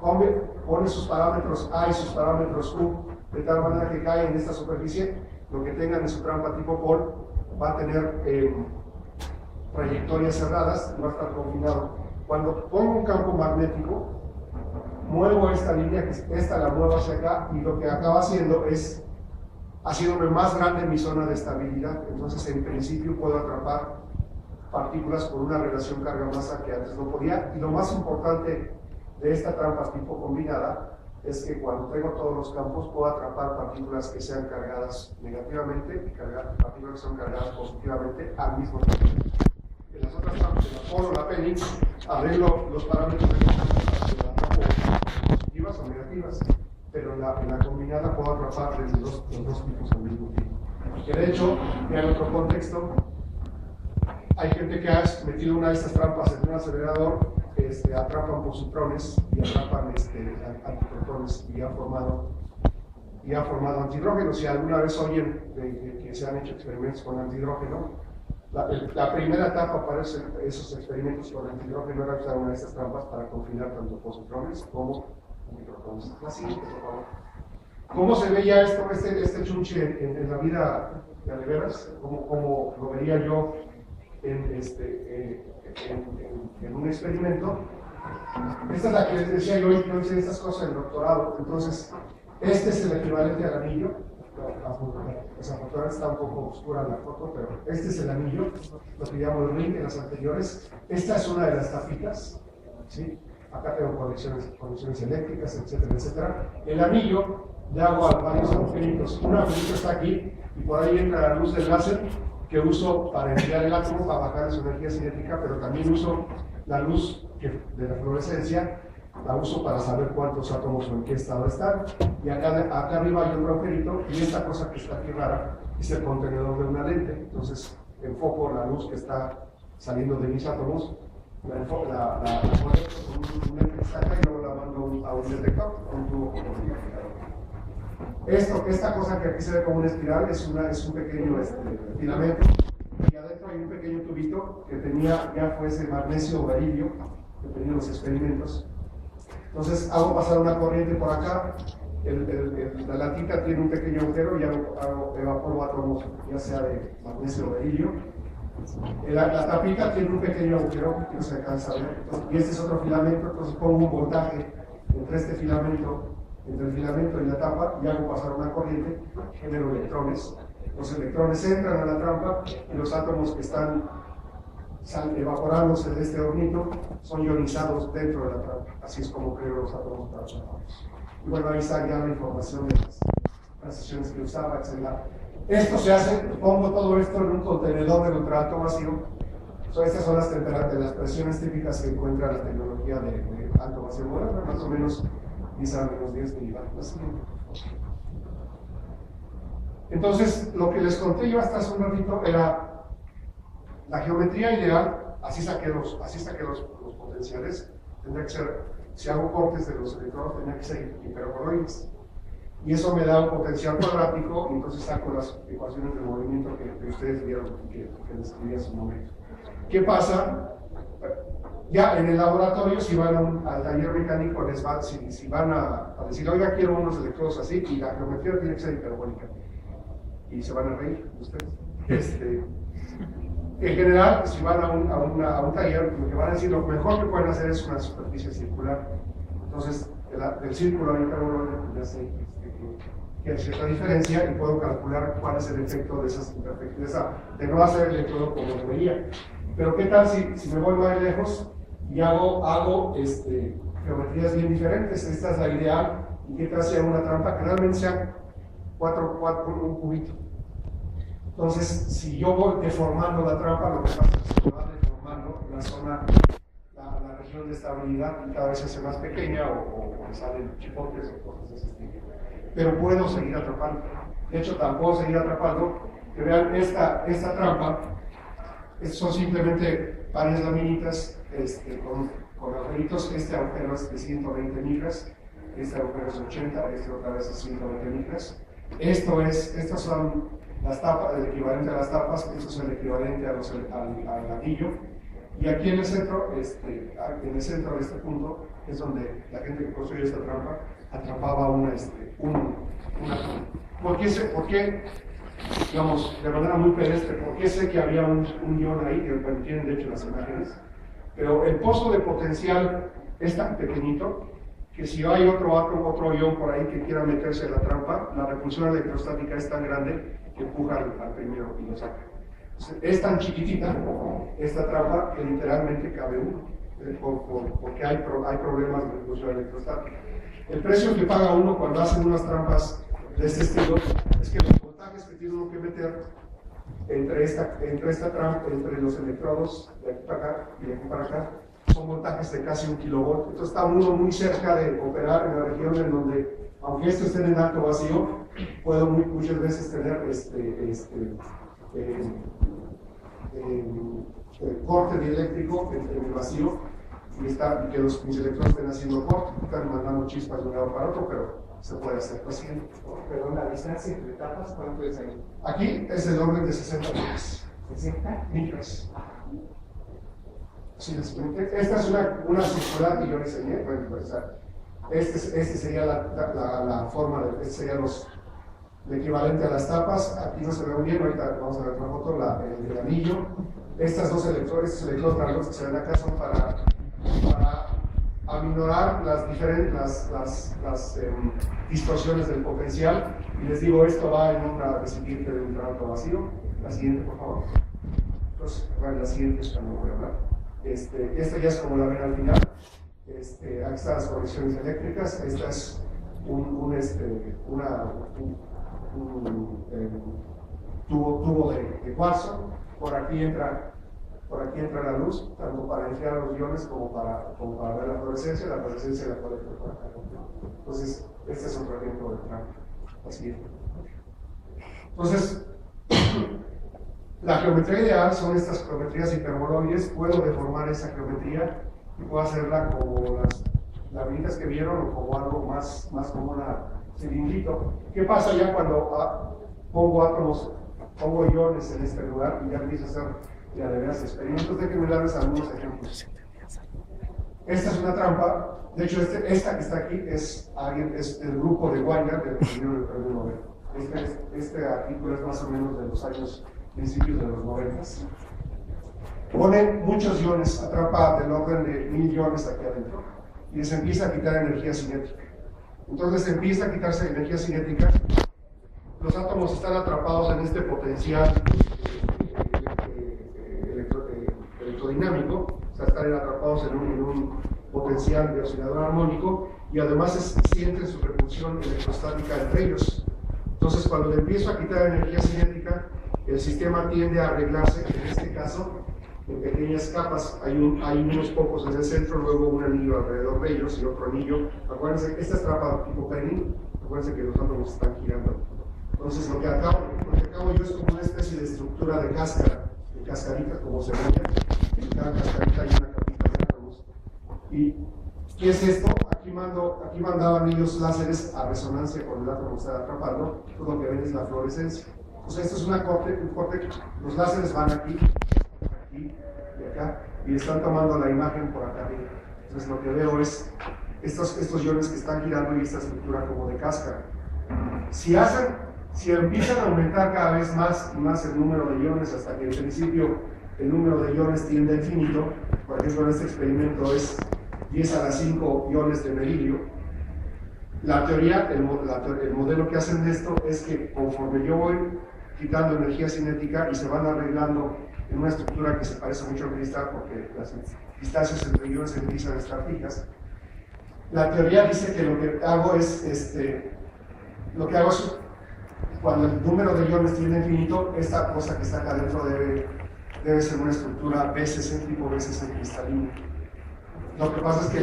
pone sus parámetros A y sus parámetros Q de tal manera que cae en esta superficie, lo que tengan en su trampa tipo Paul va a tener trayectorias cerradas y va a estar confinado. Cuando pongo un campo magnético, muevo esta línea, esta la muevo hacia acá, y lo que acaba haciendo es haciéndome más grande mi zona de estabilidad. Entonces, en principio, puedo atrapar partículas con una relación carga-masa que antes no podía. Y lo más importante de esta trampa tipo combinada es que cuando tengo todos los campos puedo atrapar partículas que sean cargadas negativamente y partículas que sean cargadas positivamente al mismo tiempo. En las otras trampas, en la Paul o la Penny, arreglo los parámetros de la trampa positivas o negativas, pero en la combinada puedo atrapar los dos tipos al mismo tiempo. Que de hecho, en otro contexto, hay gente que ha metido una de estas trampas en un acelerador, atrapan positrones y atrapan antiprotones y ha formado antihidrógenos. Si alguna vez oyen que se han hecho experimentos con antihidrógeno, la primera etapa para esos experimentos con antihidrógeno era usar una de estas trampas para confinar tanto positrones como antiprotones. La siguiente, por favor. ¿Cómo se ve ya este chunche en la vida de veras? ¿Cómo lo vería yo en un experimento? Esta es la que les decía yo hice estas cosas en el doctorado. Entonces, este es el equivalente al anillo. Desafortunadamente está un poco oscura la foto, pero este es el anillo, lo que llamo el ring en las anteriores. Esta es una de las tapitas, ¿sí? Acá tengo conexiones eléctricas, etcétera, etcétera. El anillo le hago a varios agujeritos. Un agujerito está aquí y por ahí entra la luz del láser que uso para enfriar el átomo, para bajar su energía cinética, pero también uso la luz de la fluorescencia, la uso para saber cuántos átomos o en qué estado están. Y acá arriba hay otro agujerito, y esta cosa que está aquí rara es el contenedor de una lente. Entonces enfoco la luz que está saliendo de mis átomos, la conecto con un lente que está acá y luego la mando a un detector, a un tubo con esta cosa que aquí se ve como una espiral es un pequeño filamento, y adentro hay un pequeño tubito que tenía ya fuese magnesio o berilio, que tenía los experimentos. Entonces hago pasar una corriente por acá, la latita tiene un pequeño agujero y evaporo átomos, ya sea de magnesio o berilio. La tapita tiene un pequeño agujero que no se alcanza a ver, y este es otro filamento. Entonces pongo un voltaje entre el filamento y la tapa, y hago pasar una corriente, genero electrones. Los electrones entran a la trampa y los átomos que están evaporándose de este hornito son ionizados dentro de la trampa. Así es como creo los átomos para trabajar. Y bueno, ahí está ya la información de las transiciones que usaba, etc. Esto se hace, pongo todo esto en un contenedor de ultraalto vacío. Estas son las presiones típicas que encuentra la tecnología de alto vacío moderno, más o menos 10 a menos 10 milivatts. Entonces, lo que les conté yo hasta hace un ratito era la geometría ideal. Así saqué los potenciales. Tendría que ser, si hago cortes de los electrodos, tendría que ser hiperboloides. Y eso me da un potencial cuadrático, y entonces saco las ecuaciones de movimiento que ustedes vieron, que describí hace un momento. ¿Qué pasa? Ya en el laboratorio, si van al taller mecánico, si van a decir, oiga, quiero unos electrodos así, y la geometría tiene que ser hiperbólica. Y se van a reír ustedes. En general, si van a un taller, lo que van a decir, lo mejor que pueden hacer es una superficie circular. Entonces, del círculo hay hiperbólico, ya sé que hay cierta diferencia, y puedo calcular cuál es el efecto de esas imperfecciones, de no hacer el electrodo como debería. Pero ¿qué tal si me voy más lejos y hago geometrías bien diferentes? Esta es la ideal. ¿Y qué tal si hago una trampa que realmente sea un cubito? Entonces, si yo voy deformando la trampa, lo que pasa es que se va deformando la zona, la región de estabilidad, y cada vez se hace más pequeña, o salen chipotes o cosas de ese estilo. Pero puedo seguir atrapando. De hecho, tampoco puedo seguir atrapando. Que vean esta trampa. Son simplemente varias laminitas con agujeritos. Este agujero es de 120 micras, este agujero es 80, este otra vez es 120 micras. Estas son las tapas, el equivalente a las tapas, esto es el equivalente al anillo. Y aquí en el centro, de este punto, es donde la gente que construyó esta trampa atrapaba una. ¿Por qué? Digamos, de manera muy pedestre, porque sé que había un ion ahí, que tienen de hecho las imágenes, pero el pozo de potencial es tan pequeñito que si hay otro ion por ahí que quiera meterse en la trampa, la repulsión electrostática es tan grande que empuja al primero y lo saca. Es tan chiquitita esta trampa que literalmente cabe uno, porque hay problemas de repulsión electrostática. El precio que paga uno cuando hacen unas trampas de este estilo es que los voltajes que tiene uno que meter entre esta trampa, entre los electrodos de aquí para acá y de aquí para acá, son voltajes de casi 1 kilovolt. Entonces está uno muy cerca de operar en la región en donde, aunque esto esté en alto vacío, puedo muchas veces tener corte dieléctrico entre el vacío y que mis electrones estén haciendo corte, están mandando chispas de un lado para otro, pero se puede hacer así. Perdón, la distancia entre etapas, ¿cuánto es ahí? Aquí es el orden de 60 micras. ¿60? Micras. Sí, esta es una circular que yo diseñé. Bueno, pues, este sería la forma, este sería el equivalente a las tapas. Aquí no se ve muy bien, ahorita vamos a ver una foto, el anillo. Estos electrodos grandes que se ven acá son para aminorar las distorsiones del potencial. Y les digo, esto va en una recipiente de ultraalto vacío. La siguiente, por favor. Entonces, bueno, la siguiente es cuando voy a hablar. Esta ya es como la ven al final. Aquí están las conexiones eléctricas. Esta es tubo de cuarzo. Por aquí entra la luz, tanto para enfriar los iones como para ver la fluorescencia. La fluorescencia la puede ver por acá. Entonces, este es otro ejemplo de trampa. Así es. Entonces, la geometría ideal son estas geometrías hiperboloides. Puedo deformar esa geometría y puedo hacerla como las laminitas que vieron o como algo más como una cilindrito. ¿Qué pasa ya cuando pongo átomos, pongo iones en este lugar y ya empiezo a hacer ya de veras experimentos? Déjenme darles algunos ejemplos. Esta es una trampa. De hecho, esta que está aquí es el grupo de Weinberg del premio Nobel. Este artículo es más o menos de los años principios de los 90. Ponen muchos iones, atrapa del orden de 1000 iones aquí adentro y les empieza a quitar energía cinética. Entonces empieza a quitarse energía cinética. Los átomos están atrapados en este potencial electrodinámico, o sea, están atrapados en un potencial de oscilador armónico y además sienten su repulsión electrostática entre ellos. Entonces, cuando le empiezo a quitar energía cinética, el sistema tiende a arreglarse, en este caso, en pequeñas capas. Hay unos pocos en el centro, luego un anillo alrededor de ellos y otro anillo. Acuérdense que esta es trampa tipo Penning, acuérdense que los átomos están girando. Entonces, lo que acabo yo es como una especie de estructura de cáscara, de cascarita, como cebolla. En cada cascarita hay una capita de átomos. ¿Y qué es esto? Aquí mandaban ellos láseres a resonancia con el átomo que estaba atrapando. Todo lo que ven es la fluorescencia. Entonces, esto es un corte. Los láseres van aquí y acá, y están tomando la imagen por acá arriba. Entonces, lo que veo es estos iones que están girando y esta estructura como de cáscara. Si empiezan a aumentar cada vez más y más el número de iones, hasta que en principio el número de iones tiende a infinito, por ejemplo, en este experimento es 10 a la 5 iones de berilio. La teoría, el modelo que hacen de esto es que conforme yo voy quitando energía cinética y se van arreglando en una estructura que se parece mucho al cristal, porque las distancias entre iones empiezan a estar fijas. La teoría dice que lo que hago es cuando el número de iones tiende a infinito, esta cosa que está acá adentro debe ser una estructura BCC, tipo BCC cristalino. Lo que pasa es que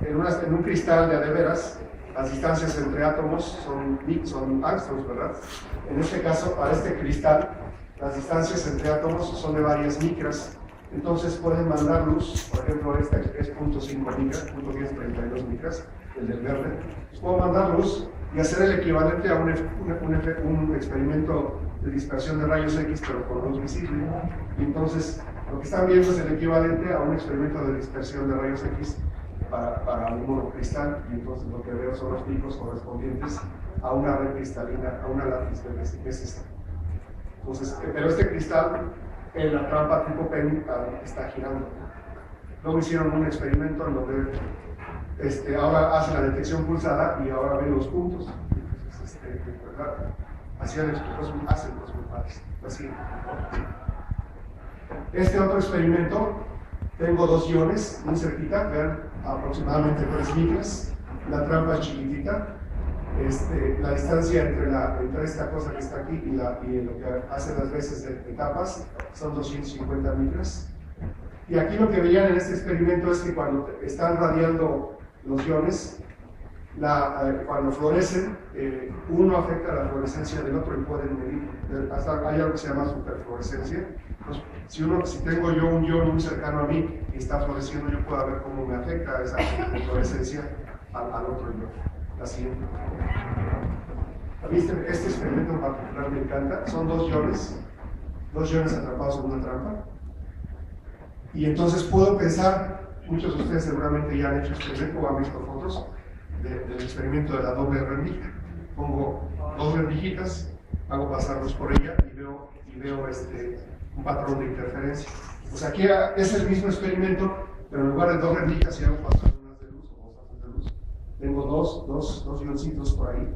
en un cristal de veras, las distancias entre átomos son angstroms, ¿verdad? En este caso, para este cristal, las distancias entre átomos son de varias micras. Entonces pueden mandar luz, por ejemplo, este es 0.5 micras, 0.1032 micras, el del verde. Puedo mandar luz y hacer el equivalente a un experimento de dispersión de rayos X, pero con luz visible. Y entonces, lo que están viendo es el equivalente a un experimento de dispersión de rayos X para un monocristal, y entonces lo que veo son los picos correspondientes a una red cristalina, a una lápiz que es esta. Entonces, pero este cristal en la trampa tipo Penning está girando. Luego hicieron un experimento en donde ahora hacen la detección pulsada y ahora ven los puntos. Entonces, hacen los muy padres. Así. Este otro experimento, tengo dos iones muy cerquita, vean, aproximadamente 3 micras. La trampa es chiquitita. La distancia entre esta cosa que está aquí y lo que hace las veces de capas son 250 micras. Y aquí lo que veían en este experimento es que cuando están radiando los iones, cuando florecen, uno afecta la fluorescencia del otro y pueden medir. Hay algo que se llama superfluorescencia. Entonces, si tengo yo un ion muy cercano a mí y está floreciendo, yo puedo ver cómo me afecta esa fluorescencia al otro ion. La siguiente. A mí este experimento en particular me encanta. Son dos iones atrapados en una trampa. Y entonces puedo pensar, muchos de ustedes seguramente ya han hecho experimento o han visto fotos del experimento de la doble rendija. Pongo dos rendijitas, hago pasarlos por ella y veo un patrón de interferencia. Pues aquí es el mismo experimento, pero en lugar de dos rendijas, ya hago pasar unas de luz o dos haces de luz. Tengo dos ioncitos por ahí,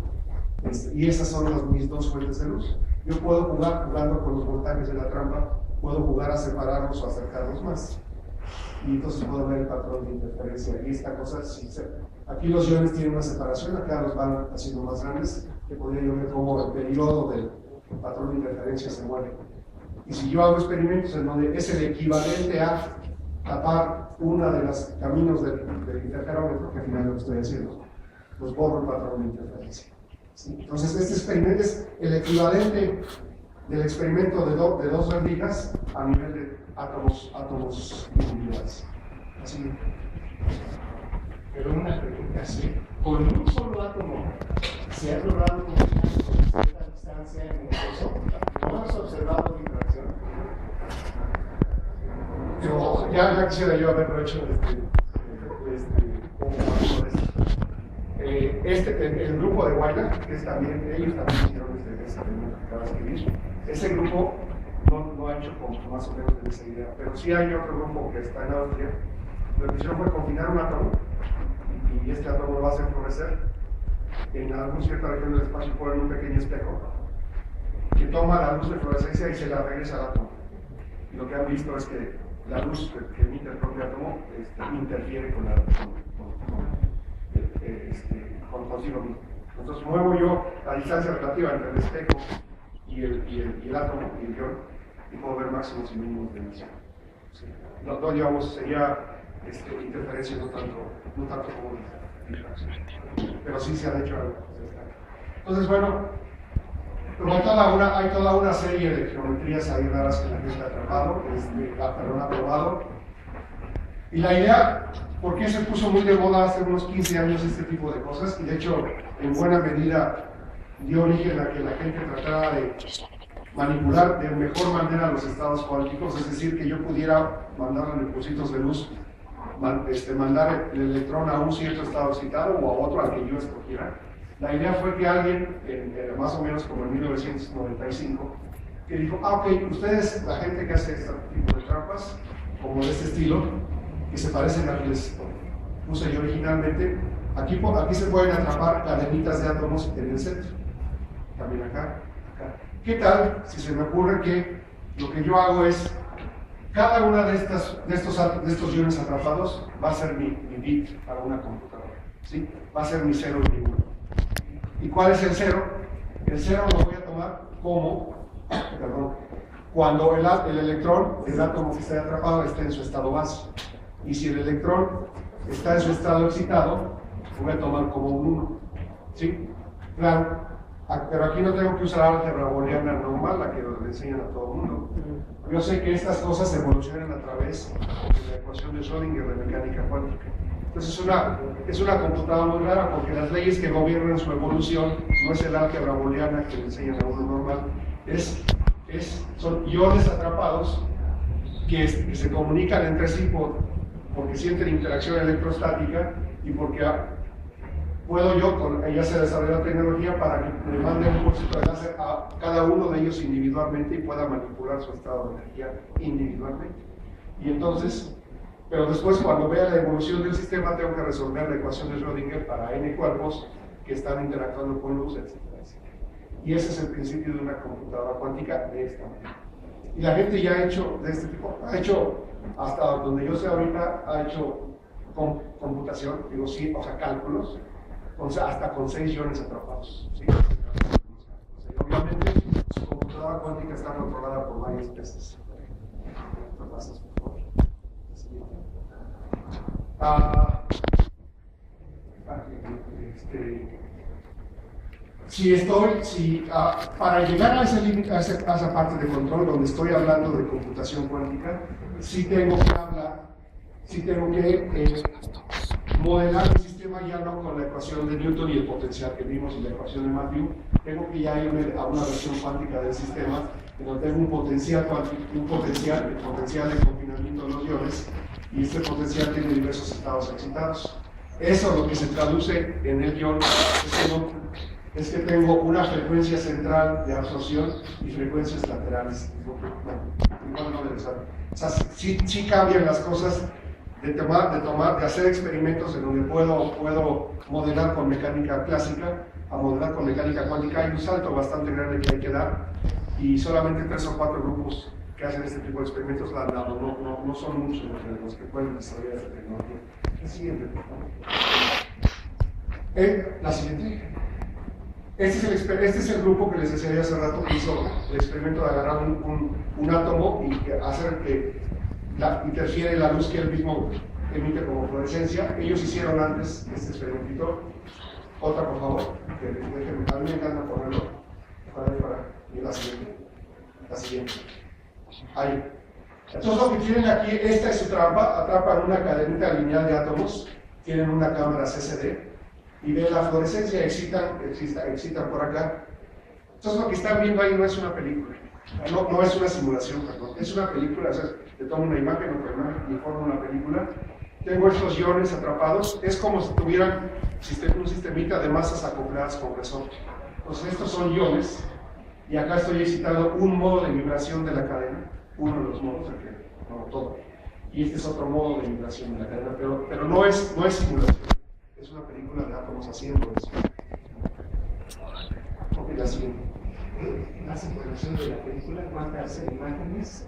y esas son mis dos fuentes de luz. Yo puedo jugar jugando con los voltajes de la trampa, puedo jugar a separarlos o acercarlos más. Y entonces puedo ver el patrón de interferencia. Y esta cosa, aquí los iones tienen una separación, acá los van haciendo más grandes, que podría yo ver como el periodo el patrón de interferencia se mueve. Y si yo hago experimentos en donde es el equivalente a tapar una de los caminos del interferómetro, que al final lo que estoy haciendo, pues borro el patrón de interferencia. ¿Sí? Entonces, este experimento es el equivalente del experimento de dos rendijas a nivel de átomos individuales. Así. Pero una pregunta, ¿sí? Con un solo átomo se ha logrado comunicar con cierta distancia en el proceso. ¿No has observado la interacción? Ya quisiera yo haberlo hecho el grupo de Guayna, que es también, ellos también hicieron este experimento que acaba de escribir. Ese grupo no ha hecho como más o menos de esa idea, pero sí hay otro grupo que está en Austria. Lo que hicieron fue confinar un átomo y este átomo lo va a hacer florecer en alguna cierta región del espacio, ponen un pequeño espejo que toma la luz de fluorescencia y se la regresa al átomo. Y lo que han visto es que la luz que emite el propio átomo interfiere consigo mismo. Entonces muevo yo la distancia relativa entre el espejo y el átomo y el ion y puedo ver máximos y mínimos de emisión. Sí. No, digamos, sería interferencia no tanto como interacción. Pero sí se ha hecho algo. Entonces, bueno, hay toda una serie de geometrías ahí raras que la gente ha tratado, ha probado. Y la idea, ¿por qué se puso muy de moda hace unos 15 años este tipo de cosas? Y de hecho, en buena medida, dio origen a que la gente tratara de manipular de mejor manera los estados cuánticos, es decir, que yo pudiera mandar en impulsitos de luz, mandar el electrón a un cierto estado excitado o a otro al que yo escogiera. La idea fue que alguien, más o menos como en 1995, que dijo, ok, ustedes, la gente que hace este tipo de trampas, como de este estilo, que se parecen a las que les puse yo originalmente, aquí se pueden atrapar cadenitas de átomos en el centro, también acá. ¿Qué tal si se me ocurre que lo que yo hago es, cada una de estos iones atrapados va a ser mi bit para una computadora, ¿sí? Va a ser mi 0 y mi 1. ¿Y cuál es el 0? El 0 lo voy a tomar como, cuando el electrón, el átomo que está atrapado, está en su estado base. Y si el electrón está en su estado excitado, lo voy a tomar como un 1. ¿Sí? Claro, pero aquí no tengo que usar álgebra booleana normal, la que le enseñan a todo el mundo. Yo sé que estas cosas evolucionan a través de la ecuación de Schrödinger de mecánica cuántica. Entonces es una computadora muy rara porque las leyes que gobiernan su evolución no es el álgebra booleana que le enseñan a uno normal, son iones atrapados que se comunican entre sí porque sienten interacción electrostática y porque puedo yo, ya se desarrolló tecnología para que le mande un pulsito de láser a cada uno de ellos individualmente y pueda manipular su estado de energía individualmente. Y entonces, pero después cuando vea la evolución del sistema tengo que resolver la ecuación de Schrödinger para n cuerpos que están interactuando con luz, etc. Y ese es el principio de una computadora cuántica de esta manera. Y la gente ya ha hecho de este tipo, hasta donde yo sé ahorita, ha hecho computación, digo sí, o sea, cálculos, hasta con 6 iones atrapados. ¿Sí? Y obviamente su computadora cuántica está controlada por varias especies. Para llegar a esa parte de control donde estoy hablando de computación cuántica, sí tengo que modelar el sistema ya no con la ecuación de Newton y el potencial que vimos en la ecuación de Matthew, tengo que ya irme a una versión cuántica del sistema en donde tengo un potencial de confinamiento de los iones y este potencial tiene diversos estados excitados. Eso lo que se traduce en el ion es que tengo una frecuencia central de absorción y frecuencias laterales. Igual no debe ser. O sea, sí cambian las cosas de hacer experimentos en donde puedo modelar con mecánica clásica a modelar con mecánica cuántica. Hay un salto bastante grande que hay que dar y solamente 3 o 4 grupos que hacen este tipo de experimentos la han dado. No son muchos los que pueden desarrollar esta tecnología. La siguiente. La siguiente. Este es el grupo que les decía hace rato que hizo el experimento de agarrar un átomo y hacer que interfiere la luz que él mismo emite como fluorescencia. Ellos hicieron antes este experimentito. Otra, por favor, a mí me encanta ponerlo. Y la siguiente. La siguiente. Ahí. Entonces lo que tienen aquí, esta es su trampa, atrapan una cadenita lineal de átomos, tienen una cámara CCD y ven la fluorescencia, excitan por acá. Entonces lo que están viendo ahí no es una película, no es una simulación, perdón, es una película, o sea, le tomo una imagen, otra imagen y formo una película. Tengo estos iones atrapados, es como si tuvieran un sistemita de masas acopladas compresor. Entonces estos son iones y acá estoy excitando un modo de vibración de la cadena, uno de los modos, no todo. Y este es otro modo de vibración de la cadena, pero no es simulación, es una película de átomos haciendo eso. Ok, la siguiente. La simulación de la película, ¿cuántas imágenes?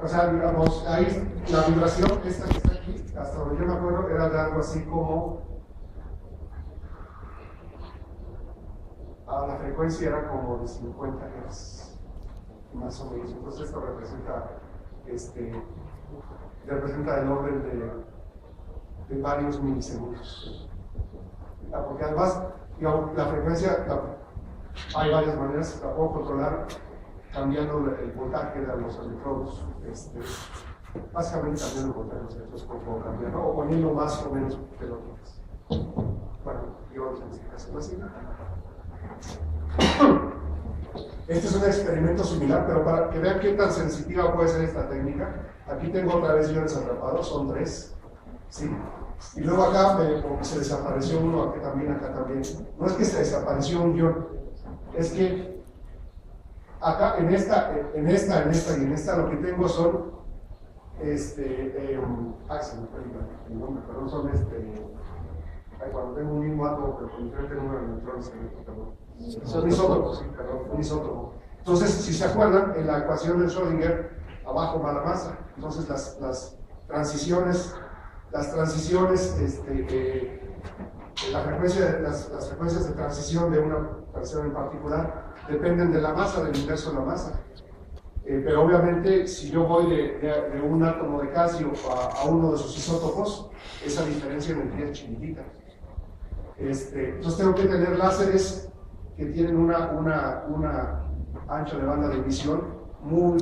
O sea, digamos, ahí la vibración, esta que está aquí, hasta donde yo me acuerdo, era de algo así como. La frecuencia era como de 50 Hz, más o menos. Entonces, esto representa el orden de varios milisegundos. Porque además, digamos, la frecuencia, hay varias maneras, la puedo controlar cambiando el voltaje de los electrodos, básicamente cambiando el voltaje de los electrodos, puedo cambiarlo, o poniendo más o menos pelotitas. Bueno, yo en este caso no así. Este es un experimento similar, pero para que vean qué tan sensitiva puede ser esta técnica, aquí tengo otra vez iones atrapados, son 3, ¿sí? Y luego acá se desapareció uno, acá también. No es que se desapareció un ion, es que acá en esta y en esta lo que tengo son se me fue el nombre, perdón, son cuando tengo un mismo átomo pero con diferente número de neutrones, son isótopos, un isótopo. Entonces, si se acuerdan, en la ecuación de Schrödinger, abajo va la masa. Entonces, las transiciones, las frecuencias de transición de una versión en particular dependen de la masa, del inverso de la masa. Pero obviamente, si yo voy de un átomo de calcio a uno de sus isótopos, esa diferencia en energía es chiquitita. Entonces tengo que tener láseres que tienen una ancho de banda de emisión muy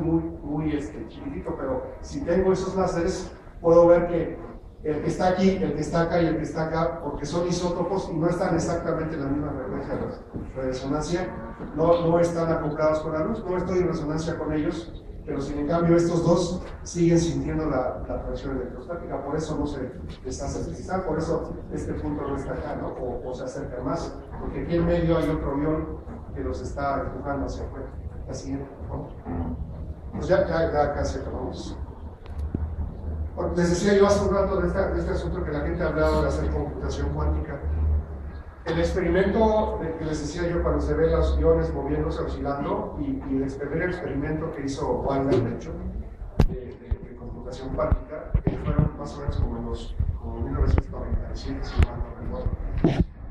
chiquitito, pero si tengo esos láseres, puedo ver que el que está aquí, el que está acá y el que está acá, porque son isótopos y no están exactamente en la misma frecuencia de resonancia, no están acoplados con la luz, no estoy en resonancia con ellos, pero sin en cambio estos dos siguen sintiendo la atracción electrostática, por eso no se deshace el cristal, por eso este punto no está acá, ¿no? O se acerca más, porque aquí en medio hay otro ion que los está empujando hacia afuera. La siguiente, por favor. Pues ya casi acabamos. Bueno, les decía yo hace un rato de este asunto que la gente ha hablado de hacer computación cuántica. El experimento que les decía yo cuando se ven los iones moviéndose, oscilando, y el primer experimento que hizo Wagner, de hecho, de computación cuántica, fueron más o menos como en 1997, si mal no recuerdo.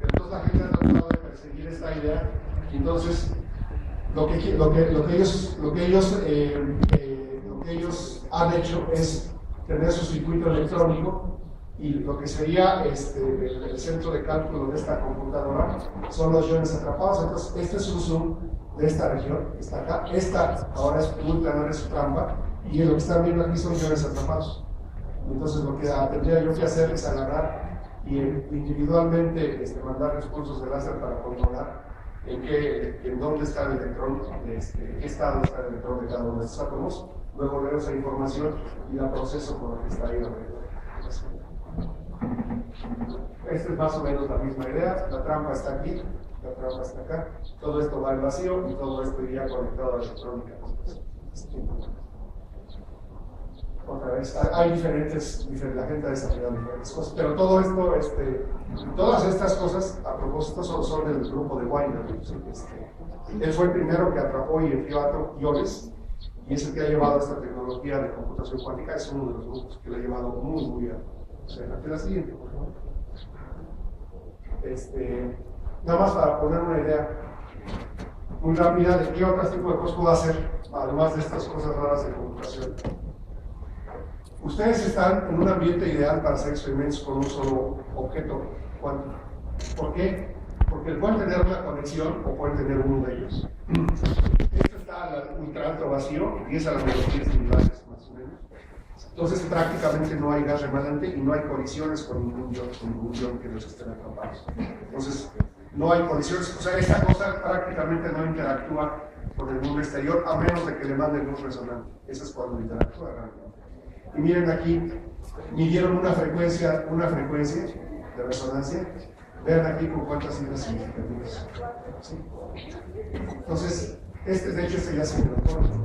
Entonces la gente ha tratado de perseguir esta idea, y entonces lo que ellos han hecho es tener su circuito electrónico, y lo que sería el centro de cálculo de esta computadora son los iones atrapados. Entonces, este es un zoom de esta región, que está acá. Esta ahora es muy planar, es su trampa, y lo que están viendo aquí son iones atrapados. Entonces, lo que tendría yo que hacer es agarrar y individualmente mandar impulsos de láser para controlar en dónde está el electrón, en qué estado está el electrón de cada uno de estos átomos. Luego leo esa información y la proceso con lo que está ahí alrededor. Esta es más o menos la misma idea. La trampa está aquí, la trampa está acá. Todo esto va al vacío y todo esto iría conectado a la electrónica. Otra vez, hay la gente ha desarrollado diferentes cosas, pero todo esto, todas estas cosas, a propósito, son del grupo de Wagner. Él fue el primero que atrapó y envió iones, y es el que ha llevado esta tecnología de computación cuántica. Es uno de los grupos que lo ha llevado muy alto. O sea, la siguiente, por favor. Nada más para poner una idea muy rápida de qué otro tipo de cosas puedo hacer, además de estas cosas raras de computación. Ustedes están en un ambiente ideal para hacer experimentos con un solo objeto cuántico. ¿Por qué? Porque pueden tener una conexión o pueden tener uno de ellos. Esto está al ultra alto vacío, empieza a las velocidades similares más o menos. Entonces prácticamente no hay gas remanente y no hay colisiones con ningún ion que los estén atrapados. Entonces no hay colisiones, o sea, esta cosa prácticamente no interactúa con el mundo exterior a menos de que le manden luz resonante. Eso es cuando interactúa realmente. Y miren aquí, midieron una frecuencia de resonancia. Vean aquí con cuántas cifras significativas. ¿Sí? Entonces, de hecho, ya se me lo.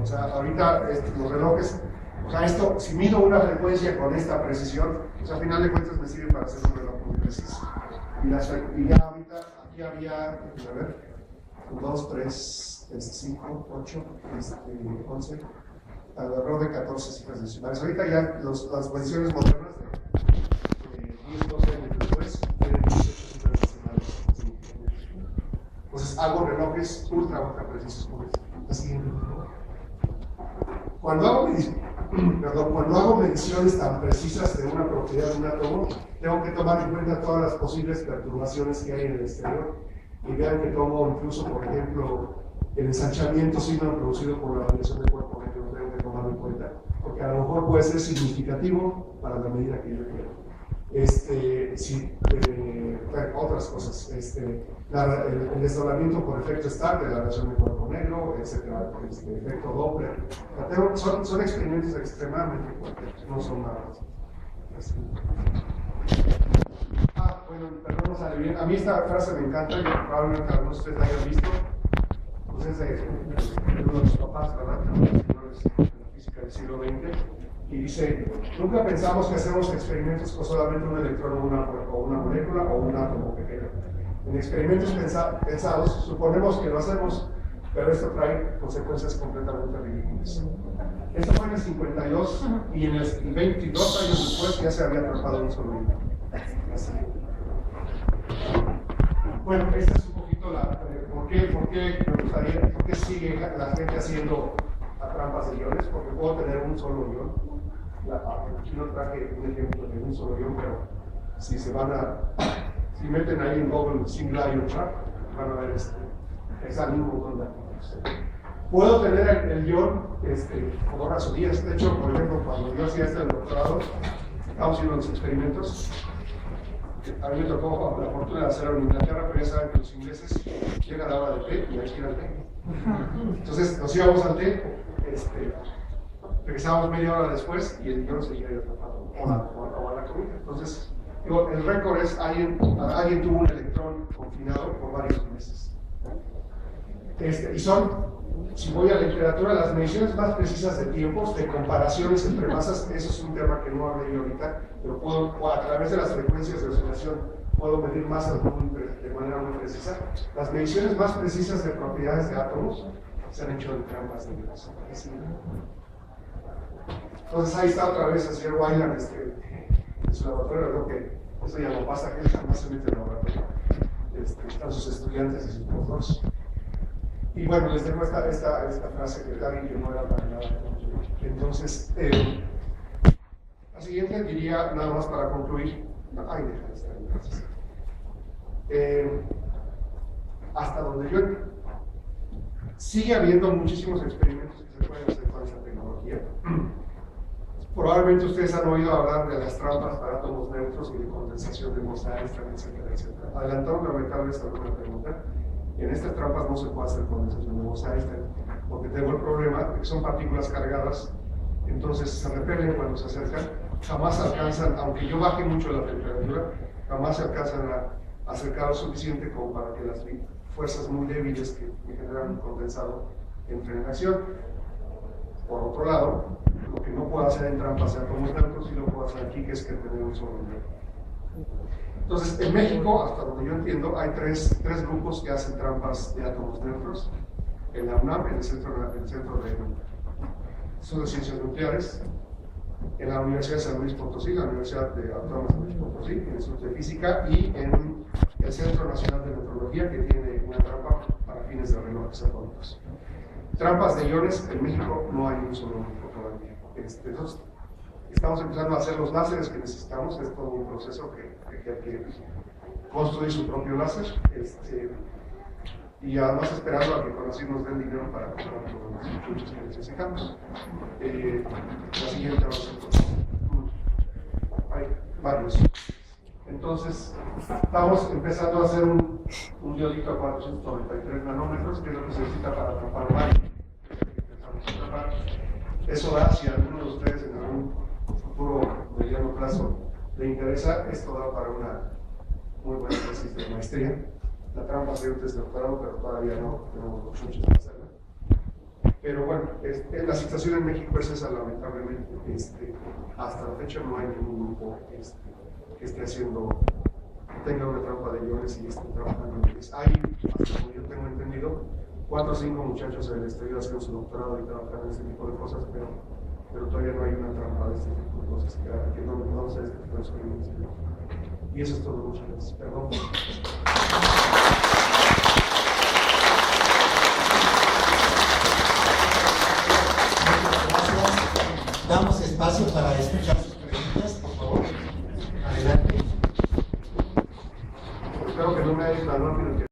O sea, ahorita los relojes, o sea, esto, si mido una frecuencia con esta precisión, pues al final de cuentas me sirve para hacer un reloj muy preciso. Y ya ahorita, aquí había, a ver, 2, 3, 5, 8, 11, alrededor de 14 cifras decimales. Ahorita ya las mediciones modernas de 10, 12 años después tienen 18 cifras decimales. Entonces hago relojes ultra precisos como este. Cuando hago mediciones tan precisas de una propiedad de un átomo, tengo que tomar en cuenta todas las posibles perturbaciones que hay en el exterior. Y vean que tomo incluso, por ejemplo, el ensanchamiento signo producido por la radiación del cuerpo negro, tengo que tomarlo en cuenta, porque a lo mejor puede ser significativo para la medida que yo quiero. Otras cosas, el desdoblamiento por efecto Stark de la radiación del cuerpo negro, etcétera, efecto Doppler. Son experimentos extremadamente fuertes, no son nada más. Bueno, perdón, no sale bien. A mí esta frase me encanta, yo probablemente algunos de ustedes la hayan visto. Pues es de uno de los papás, ¿verdad? Señores de la física del siglo XX. Y dice: nunca pensamos que hacemos experimentos con solamente un electrón o una molécula o un átomo pequeño. En experimentos pensados, suponemos que lo hacemos, pero esto trae consecuencias completamente ridículas. Esto fue en el 52 y en el 22 años después ya se había atrapado un solo libro. Bueno, esta es un poquito ¿por qué sigue la gente haciendo trampas de iones? Porque puedo tener un solo ion. Aquí no traje un ejemplo de un solo ion, pero si meten ahí en Google Single Ion Trap, van a ver un montón de artículos. Puedo tener el ion por horas o días. De hecho, por ejemplo, cuando yo hacía el doctorado, estábamos haciendo los experimentos. A mí me tocó la fortuna de hacerlo en Inglaterra, pero ya saben que los ingleses llegan a la hora de té y hay que ir al té. Entonces nos íbamos al té, regresábamos media hora después y el ion seguía ahí atrapado, o a la comida. Entonces, el récord es alguien tuvo un electrón confinado por varios meses. Y si voy a la literatura, las mediciones más precisas de tiempos, de comparaciones entre masas, eso es un tema que no hablé yo ahorita, pero a través de las frecuencias de oscilación puedo medir masas de manera muy precisa. Las mediciones más precisas de propiedades de átomos se han hecho en trampas de masa. Entonces ahí está otra vez el señor Weiland en su laboratorio, creo que eso ya no pasa, que él jamás se mete en el laboratorio. Están sus estudiantes y sus postdocs. Y bueno, les dejo esta frase que alguien que no era para nada. Entonces, la siguiente diría, nada más para concluir, hasta donde yo sigue habiendo muchísimos experimentos que se pueden hacer con esta tecnología. Probablemente ustedes han oído hablar de las trampas para átomos neutros y de condensación de Bose-Einstein, etcétera, etcétera. Adelantaron tal vez alguna pregunta. En estas trampas no se puede hacer condensación de Bose-Einstein, porque tengo el problema de que son partículas cargadas, entonces se repelen cuando se acercan, jamás alcanzan, aunque yo baje mucho la temperatura, jamás se alcanzan a acercar lo suficiente como para que las fuerzas muy débiles que generan un condensado entren en acción. Por otro lado, lo que no puedo hacer en trampas de átomos neutros sí lo puedo hacer aquí, que es que tener un solo nivel. Entonces, en México, hasta donde yo entiendo, hay tres grupos que hacen trampas de átomos neutros. En la UNAM, en el Centro de Estudios de Ciencias Nucleares, en la Universidad de San Luis Potosí, la Universidad Autónoma de San Luis Potosí, en el Instituto de Física, y en el Centro Nacional de Metrología, que tiene una trampa para fines de relojes atómicos. Trampas de iones en México no hay un solo único todavía. Entonces, estamos empezando a hacer los láseres que necesitamos, es todo un proceso que hay que construir su propio láser, y además esperando a que Conacid nos den dinero para comprar los chuchos que necesitamos. La siguiente va a ser, hay varios. Entonces, estamos empezando a hacer un diodito a 493 nanómetros, que es lo que se necesita para atrapar baño. Eso da, si a alguno de ustedes en algún futuro mediano plazo le interesa, esto da para una muy buena tesis de maestría. La trampa sería un test de doctorado, pero todavía no tenemos los muchos para hacerla. Pero bueno, la situación en México es esa, lamentablemente. Hasta la fecha no hay ningún grupo que esté haciendo, tenga una trampa de iones y esté trabajando en ellos. Hay, hasta como yo tengo entendido, 4 o 5 muchachos en el exterior haciendo su doctorado y trabajando en este tipo de cosas, pero todavía no hay una trampa de este tipo de cosas que no sea este tipo de experimentos. Y eso es todo, muchas gracias. Perdón. Damos espacio para escuchar sus preguntas, por favor. Adelante. Espero que no me hayas hablado,